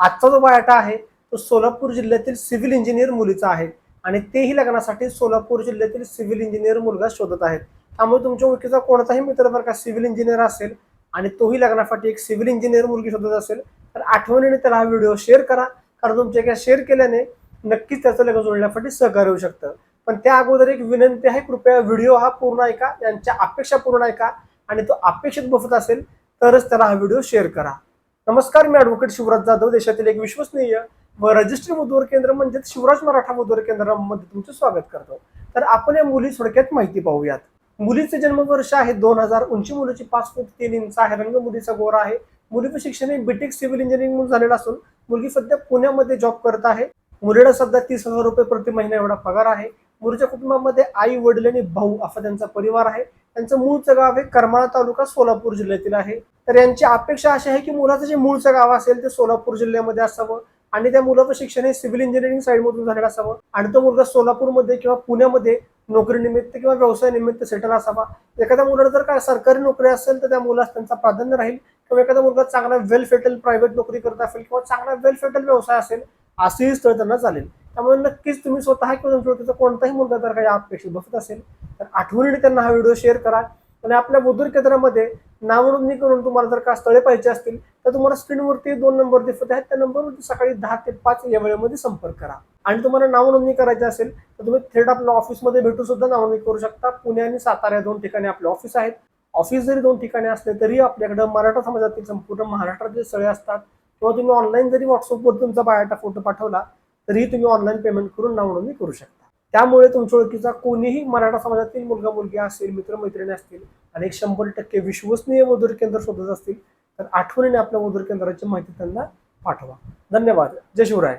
आजचा जो बायोडाटा आहे तो सोलापूर जिल्ह्यातील सिव्हिल इंजिनियर मुलीचा आहे आणि तेही लग्नासाठी सोलापूर जिल्ह्यातील सिव्हिल इंजिनियर मुलगा शोधत आहेत. त्यामुळे तुमच्या ओळखीचा कोणताही मित्र जर का सिव्हिल इंजिनियर असेल आणि तोही लग्नासाठी एक सिव्हिल इंजिनियर मुलगी शोधत असेल तर आठवणीने त्याला हा व्हिडिओ शेअर करा, कारण तुमच्या शेअर केल्याने नक्कीच त्याचं लग्न जुळण्यासाठी सहकार्य होऊ शकतं. पण त्या अगोदर एक विनंती आहे, कृपया व्हिडिओ हा पूर्ण ऐका, त्यांच्या अपेक्षा पूर्ण ऐका आणि तो अपेक्षित बसत असेल तरच त्याला हा व्हिडिओ शेअर करा. नमस्कार, मी ॲडव्होकेट शिवराज जाधव, देशातील एक विश्वसनीय व रजिस्ट्री वधूवर केंद्र म्हणजेच शिवराज मराठा वधूवर केंद्रामध्ये तुमचे स्वागत करतो. तर आपण या मुली थोडक्यात माहिती पाहूयात. मुलीचे जन्मवर्ष आहे 2000, उंची मुलीची 5 फूट 3 इंच आहे, रंग मुलीचा गोरा आहे. मुलीचं शिक्षण हे बीटेक सिव्हिल इंजिनिअरिंग झालेलं असून मुलगी सध्या पुण्यामध्ये जॉब करत आहे. मुलीला सध्या 30,000 रुपये प्रति महिना एवढा पगार आहे. मुलीच्या कुटुंबामध्ये आई, वडील आणि भाऊ असा त्यांचा परिवार आहे. त्यांचं मूळचं गाव हे करमाळा तालुका सोलापूर जिल्ह्यातील आहे. तर यांची अपेक्षा अशी आहे की मुलाचं जे मूळचं गाव असेल ते सोलापूर जिल्ह्यामध्ये असावं आणि त्या मुलाचं शिक्षण हे सिव्हिल इंजिनिअरिंग साईडमधून झालेलं असावं आणि तो मुलगा सोलापूरमध्ये किंवा पुण्यामध्ये नोकरीनिमित्त किंवा व्यवसाय निमित्त सेटल असावा. एखाद्या मुलाला जर काय सरकारी नोकरी असेल तर त्या मुलास त्यांचा प्राधान्य राहील, किंवा एखादा मुलगा चांगला वेल सेटल प्रायव्हेट नोकरी करत असेल किंवा चांगला वेल सेटल व्यवसाय असेल असेही स्थळ त्यांना चालेल. त्यामुळे नक्कीच तुम्ही स्वतः किंवा तुमच्या कोणताही मुलगा जर काही अपेक्षित बसत असेल तर आठवणीने त्यांना हा व्हिडिओ शेअर करा आणि आपल्या वधूवर केंद्रामध्ये नावनोंदणी करून तुम्हाला जर का स्थळे पाहिजे असतील तर तुम्हाला स्क्रीनवरती 2 नंबर दिसत आहेत, त्या नंबरवरती सकाळी 10 ते 5 या वेळेमध्ये संपर्क करा. आणि तुम्हाला नावनोंदणी करायची असेल तर तुम्ही थेट आपल्या ऑफिसमध्ये भेटून सुद्धा नावनोंदणी करू शकता. पुणे आणि सातारा या 2 ठिकाणी आपले ऑफिस आहेत. ऑफिस जरी 2 ठिकाणी असले तरी आपल्याकडे मराठा समाजातील संपूर्ण महाराष्ट्रातील स्थळे असतात, किंवा तुम्ही ऑनलाईन जरी व्हॉट्सअपवर तुमचा बायोडाटा फोटो पाठवला तरीही तुम्ही ऑनलाईन पेमेंट करून नावनोंदणी करू शकता. त्यामुळे तुमच्या ओळखीचा कोणीही मराठा समाजातील मुलगा मुलगी असेल, मित्रमैत्रिणी असतील आणि 100% विश्वसनीय वधूवर केंद्र शोधत असतील तर आठवणीने आपल्या वधूवर केंद्राची माहिती त्यांना पाठवा. धन्यवाद. जय शिवराय.